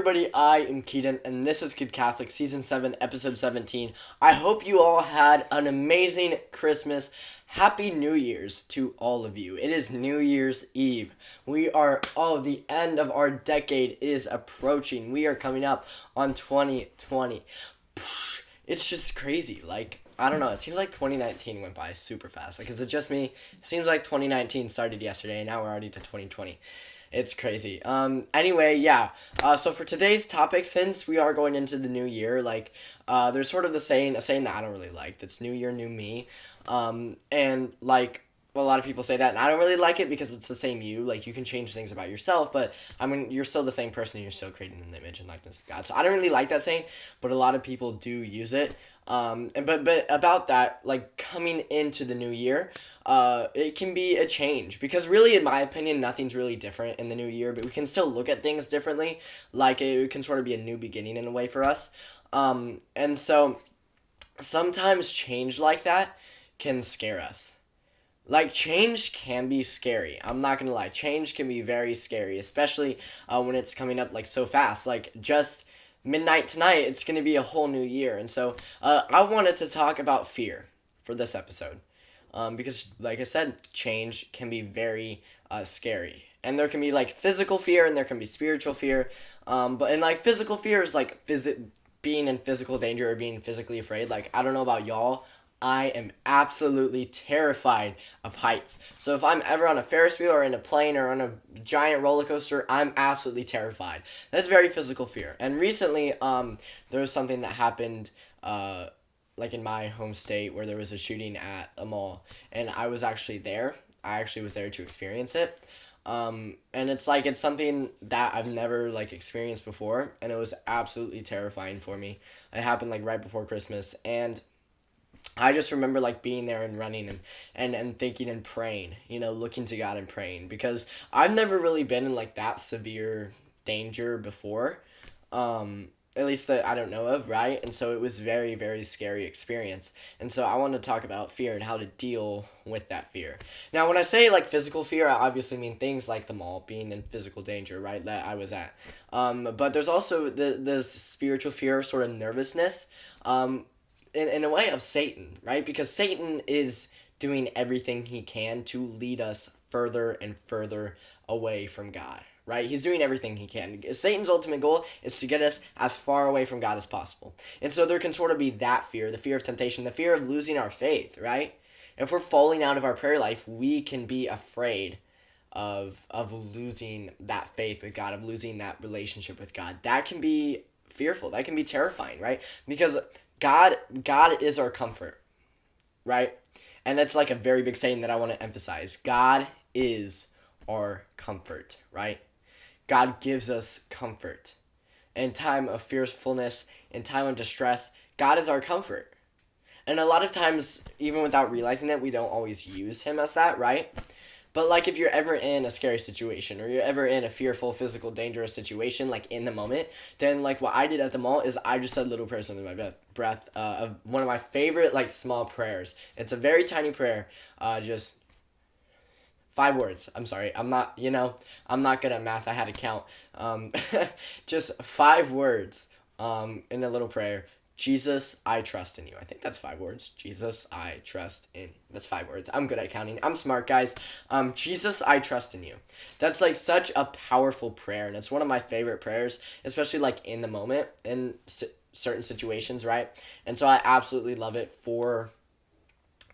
everybody, I am Keaton, and this is Kid Catholic, Season 7, Episode 17. I hope you all had an amazing Christmas. Happy New Year's to all of you. It is New Year's Eve. The end of our decade is approaching. We are coming up on 2020. It's just crazy. I don't know, it seems like 2019 went by super fast. Is it just me? It seems like 2019 started yesterday, and now we're already to 2020. It's crazy. Anyway, yeah. So for today's topic, since we are going into the new year, there's sort of a saying that I don't really like. That's New Year, New Me. A lot of people say that, and I don't really like it because it's the same you. You can change things about yourself, but you're still the same person. You're still created in the image and likeness of God. So I don't really like that saying, but a lot of people do use it. But about that, coming into the new year, it can be a change because really, in my opinion, nothing's really different in the new year, but we can still look at things differently. It can sort of be a new beginning in a way for us. And so sometimes change like that can scare us. Change can be scary. I'm not gonna lie. Change can be very scary, especially when it's coming up so fast. Just midnight tonight, it's gonna be a whole new year. And so I wanted to talk about fear for this episode. Because, like I said, change can be very scary. And there can be, physical fear and there can be spiritual fear. Physical fear is, being in physical danger or being physically afraid. I don't know about y'all. I am absolutely terrified of heights. So if I'm ever on a Ferris wheel or in a plane or on a giant roller coaster, I'm absolutely terrified. That's very physical fear. And recently, there was something that happened, in my home state where there was a shooting at a mall, and I was actually there. I actually was there to experience it. And it's something that I've never experienced before, and it was absolutely terrifying for me. It happened right before Christmas, and I just remember being there and running and thinking and praying, looking to God and praying, because I've never really been in that severe danger before. At least that I don't know of, right? And so it was very, very scary experience. And so I want to talk about fear and how to deal with that fear. Now, when I say physical fear, I obviously mean things like the mall, being in physical danger, right, that I was at. But there's also the spiritual fear, sort of nervousness, in a way of Satan, right? Because Satan is doing everything he can to lead us further and further away from God. Right? He's doing everything he can. Satan's ultimate goal is to get us as far away from God as possible. And so there can sort of be that fear, the fear of temptation, the fear of losing our faith, right? If we're falling out of our prayer life, we can be afraid of losing that faith with God, of losing that relationship with God. That can be fearful. That can be terrifying, right? Because God is our comfort, right? And that's a very big saying that I want to emphasize. God is our comfort, right? God gives us comfort. In time of fearfulness, in time of distress, God is our comfort. And a lot of times, even without realizing it, we don't always use him as that, right? But if you're ever in a scary situation or you're ever in a fearful, physical, dangerous situation, in the moment, then what I did at the mall is I just said little prayers under my breath of one of my favorite small prayers. It's a very tiny prayer, just 5 words. I'm sorry. I'm not good at math. I had to count. Just 5 words in a little prayer. Jesus, I trust in you. I think that's 5 words. Jesus, I trust in. That's 5 words. I'm good at counting. I'm smart, guys. Jesus, I trust in you. That's such a powerful prayer, and it's one of my favorite prayers, especially in the moment in certain situations, right? And so I absolutely love it for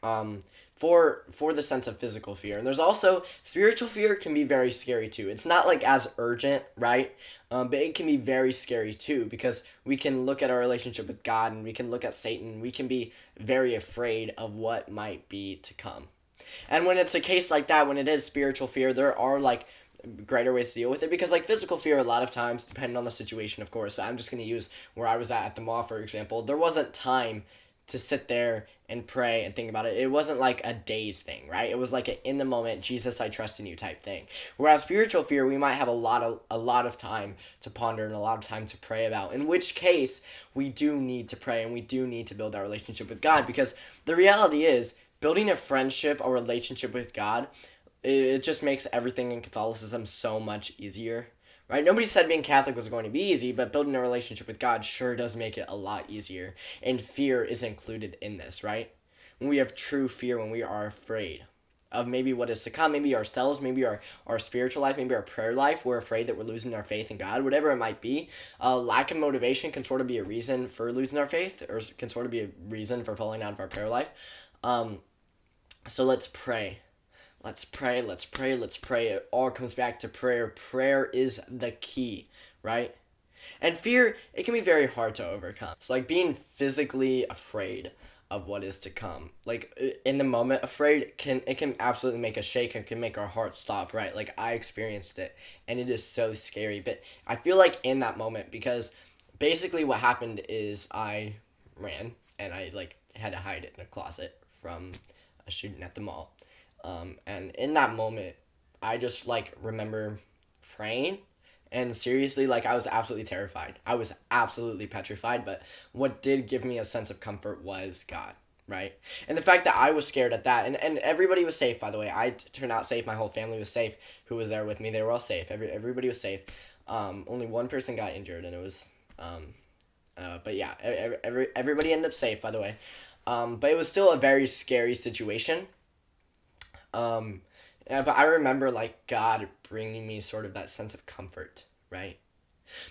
the sense of physical fear. And there's also spiritual fear can be very scary too. It's not as urgent, right? But it can be very scary too, because we can look at our relationship with God and we can look at Satan. We can be very afraid of what might be to come. And when it's a case like that, when it is spiritual fear, there are greater ways to deal with it, because physical fear a lot of times, depending on the situation, of course, but I'm just going to use where I was at the mall, for example. There wasn't time to sit there and pray and think about it. It wasn't a days thing, right? It was a in the moment, Jesus, I trust in you type thing. Whereas spiritual fear, we might have a lot of time to ponder and a lot of time to pray about. In which case, we do need to pray and we do need to build our relationship with God, because the reality is, building a friendship, a relationship with God, it just makes everything in Catholicism so much easier, right? Nobody said being Catholic was going to be easy, but building a relationship with God sure does make it a lot easier. And fear is included in this, right? When we have true fear, when we are afraid of maybe what is to come, maybe ourselves, maybe our spiritual life, maybe our prayer life, we're afraid that we're losing our faith in God, whatever it might be. Lack of motivation can sort of be a reason for losing our faith, or can sort of be a reason for falling out of our prayer life. So let's pray. Let's pray, let's pray, let's pray. It all comes back to prayer. Prayer is the key, right? And fear, it can be very hard to overcome. It's like being physically afraid of what is to come. Like in the moment, afraid can absolutely make us shake and can make our heart stop, right? Like I experienced it and it is so scary. But I feel like in that moment, because basically what happened is I ran and I like had to hide it in a closet from a student at the mall. And in that moment, I just like remember praying, and seriously, like I was absolutely terrified. I was absolutely petrified, but what did give me a sense of comfort was God, right? And the fact that I was scared at that, and everybody was safe, by the way. Turned out safe. My whole family was safe who was there with me. They were all safe. Everybody was safe. Only one person got injured, and it was, but yeah, everybody ended up safe, by the way. But it was still a very scary situation. Yeah, but I remember like God bringing me sort of that sense of comfort, right?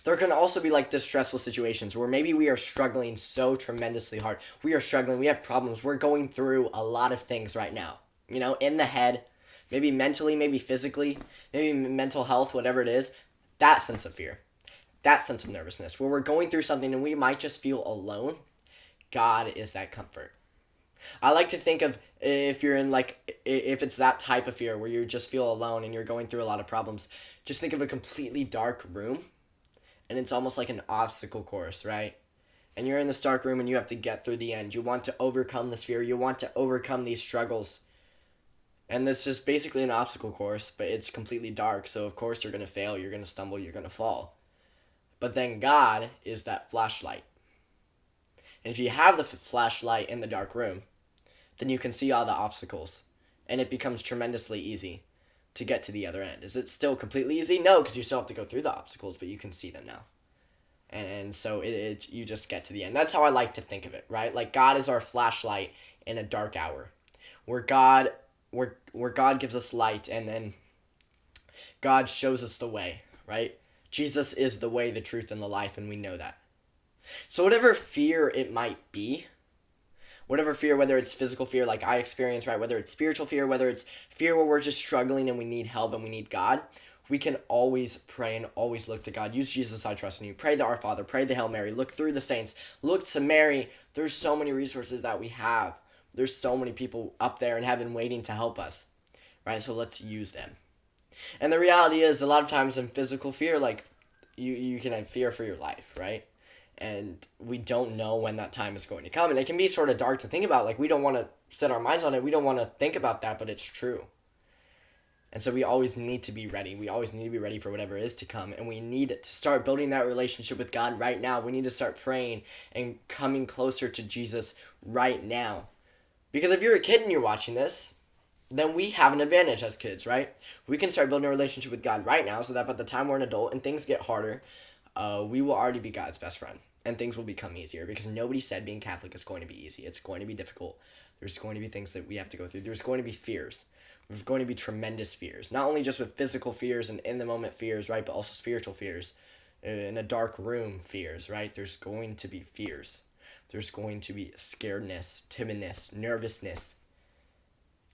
There can also be like distressful situations where maybe we are struggling so tremendously hard. We are struggling, we have problems, we're going through a lot of things right now. You know, in the head, maybe mentally, maybe physically, maybe mental health, whatever it is. That sense of fear, that sense of nervousness, where we're going through something and we might just feel alone. God is that comfort. I like to think of if you're in like if it's that type of fear where you just feel alone and you're going through a lot of problems, just think of a completely dark room and it's almost like an obstacle course, right? And you're in this dark room and you have to get through the end. You want to overcome this fear, you want to overcome these struggles. And it's just basically an obstacle course, but it's completely dark, so of course you're going to fail, you're going to stumble, you're going to fall. But then God is that flashlight. And if you have the flashlight in the dark room, then you can see all the obstacles. And it becomes tremendously easy to get to the other end. Is it still completely easy? No, because you still have to go through the obstacles, but you can see them now. And so you just get to the end. That's how I like to think of it, right? Like God is our flashlight in a dark hour. Where God gives us light, and then God shows us the way, right? Jesus is the way, the truth, and the life, and we know that. So whatever fear it might be, whatever fear, whether it's physical fear like I experience, right, whether it's spiritual fear, whether it's fear where we're just struggling and we need help and we need God, we can always pray and always look to God. Use Jesus, I trust in you. Pray the Our Father. Pray the Hail Mary. Look through the saints. Look to Mary. There's so many resources that we have. There's so many people up there in heaven waiting to help us, right? So let's use them. And the reality is, a lot of times in physical fear, like, you can have fear for your life, right? And we don't know when that time is going to come. And it can be sort of dark to think about. Like, we don't want to set our minds on it. We don't want to think about that, but it's true. And so we always need to be ready. We always need to be ready for whatever is to come. And we need to start building that relationship with God right now. We need to start praying and coming closer to Jesus right now. Because if you're a kid and you're watching this, then we have an advantage as kids, right? We can start building a relationship with God right now so that by the time we're an adult and things get harder, we will already be God's best friend. And things will become easier, because nobody said being Catholic is going to be easy. It's going to be difficult. There's going to be things that we have to go through. There's going to be fears. There's going to be tremendous fears. Not only just with physical fears and in-the-moment fears, right, but also spiritual fears. In a dark room fears, right? There's going to be fears. There's going to be scaredness, timidness, nervousness.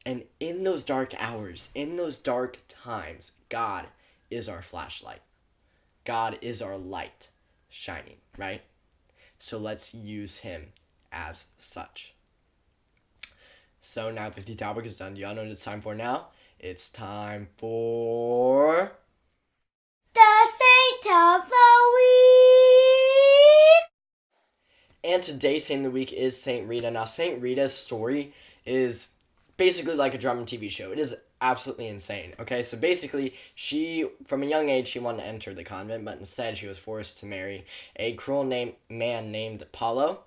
And in those dark hours, in those dark times, God is our flashlight. God is our light shining, right? So let's use him as such. So now that the topic is done, do y'all know what it's time for now? It's time for the Saint of the Week. And today's Saint of the Week is Saint Rita. Now, Saint Rita's story is basically like a drama TV show. It is absolutely insane. Okay, so basically, from a young age, she wanted to enter the convent, but instead she was forced to marry a cruel man named Paulo,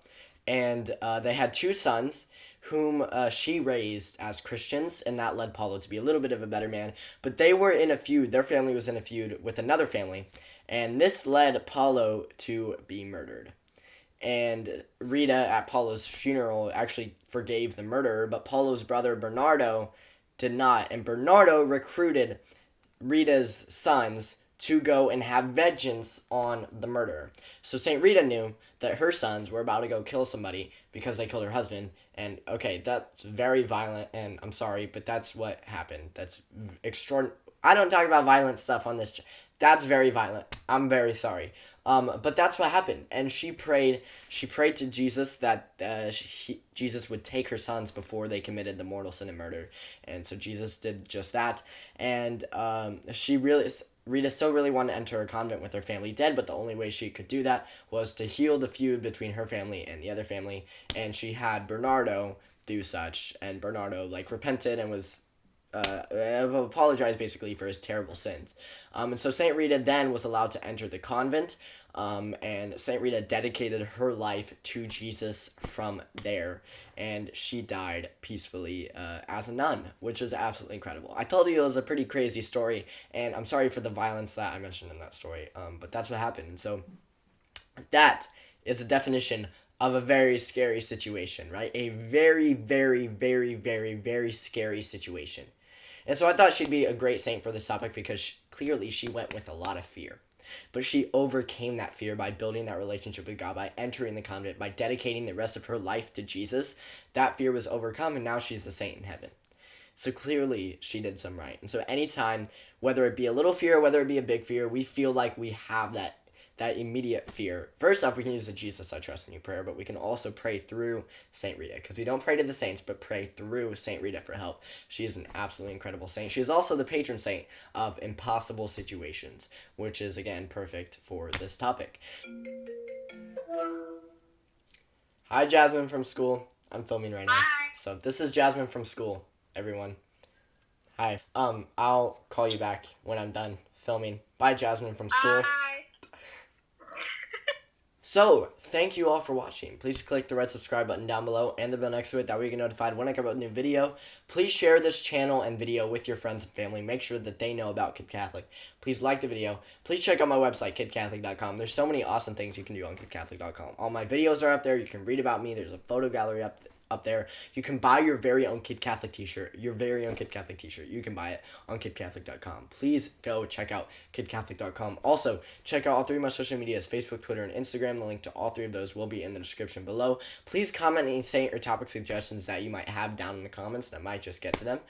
and they had two sons whom she raised as Christians, and that led Paulo to be a little bit of a better man. But they were in a feud. Their family was in a feud with another family, and this led Paulo to be murdered. And Rita, at Paulo's funeral, actually forgave the murderer, but Paulo's brother Bernardo did not. And Bernardo recruited Rita's sons to go and have vengeance on the murderer. So St. Rita knew that her sons were about to go kill somebody because they killed her husband. And okay, that's very violent, and I'm sorry, but that's what happened. That's extraordinary. I don't talk about violent stuff on this. That's very violent. I'm very sorry. But that's what happened, and she prayed. She prayed to Jesus that Jesus would take her sons before they committed the mortal sin of murder, and so Jesus did just that. And Rita still really wanted to enter a convent with her family dead, but the only way she could do that was to heal the feud between her family and the other family, and she had Bernardo do such, and Bernardo repented and was apologized basically for his terrible sins. And so Saint Rita then was allowed to enter the convent, and Saint Rita dedicated her life to Jesus from there, and she died peacefully as a nun, which is absolutely incredible. I told you it was a pretty crazy story, and I'm sorry for the violence that I mentioned in that story, but that's what happened. And so that is a definition of a very scary situation, right? A very, very, very, very, very scary situation. And so I thought she'd be a great saint for this topic because clearly she went with a lot of fear. But she overcame that fear by building that relationship with God, by entering the convent, by dedicating the rest of her life to Jesus. That fear was overcome, and now she's a saint in heaven. So clearly she did some right. And so anytime, whether it be a little fear, whether it be a big fear, we feel like we have that immediate fear. First off, we can use the Jesus I trust in you prayer, but we can also pray through Saint Rita, because we don't pray to the saints, but pray through Saint Rita for help. She is an absolutely incredible saint. She is also the patron saint of impossible situations, which is, again, perfect for this topic. Hi, Jasmine from school. I'm filming right now. Hi. So this is Jasmine from school, everyone. Hi. I'll call you back when I'm done filming. Bye, Jasmine from school. Bye. So, thank you all for watching. Please click the red subscribe button down below and the bell next to it. That way you get notified when I come out with a new video. Please share this channel and video with your friends and family. Make sure that they know about Kid Catholic. Please like the video. Please check out my website, kidcatholic.com. There's so many awesome things you can do on kidcatholic.com. All my videos are up there. You can read about me. There's a photo gallery up there. You can buy your very own Kid Catholic t-shirt. You can buy it on kidcatholic.com. Please go check out kidcatholic.com. Also, check out all three of my social medias, Facebook, Twitter, and Instagram. The link to all three of those will be in the description below. Please comment any saint or topic suggestions that you might have down in the comments, and I might just get to them.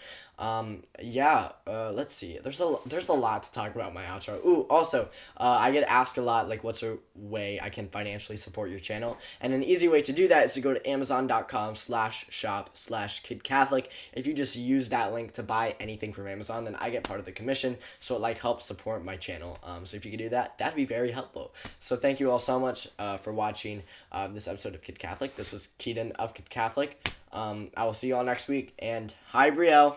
Let's see. There's a lot to talk about in my outro. Ooh, also, I get asked a lot, what's a way I can financially support your channel? And an easy way to do that is to go to amazon.com/shop/kidcatholic. If you just use that link to buy anything from Amazon, then I get part of the commission, so it helps support my channel. So if you could do that, that'd be very helpful. So thank you all so much for watching this episode of Kid Catholic. This was Keaton of Kid Catholic. I will see you all next week, and hi, Brielle.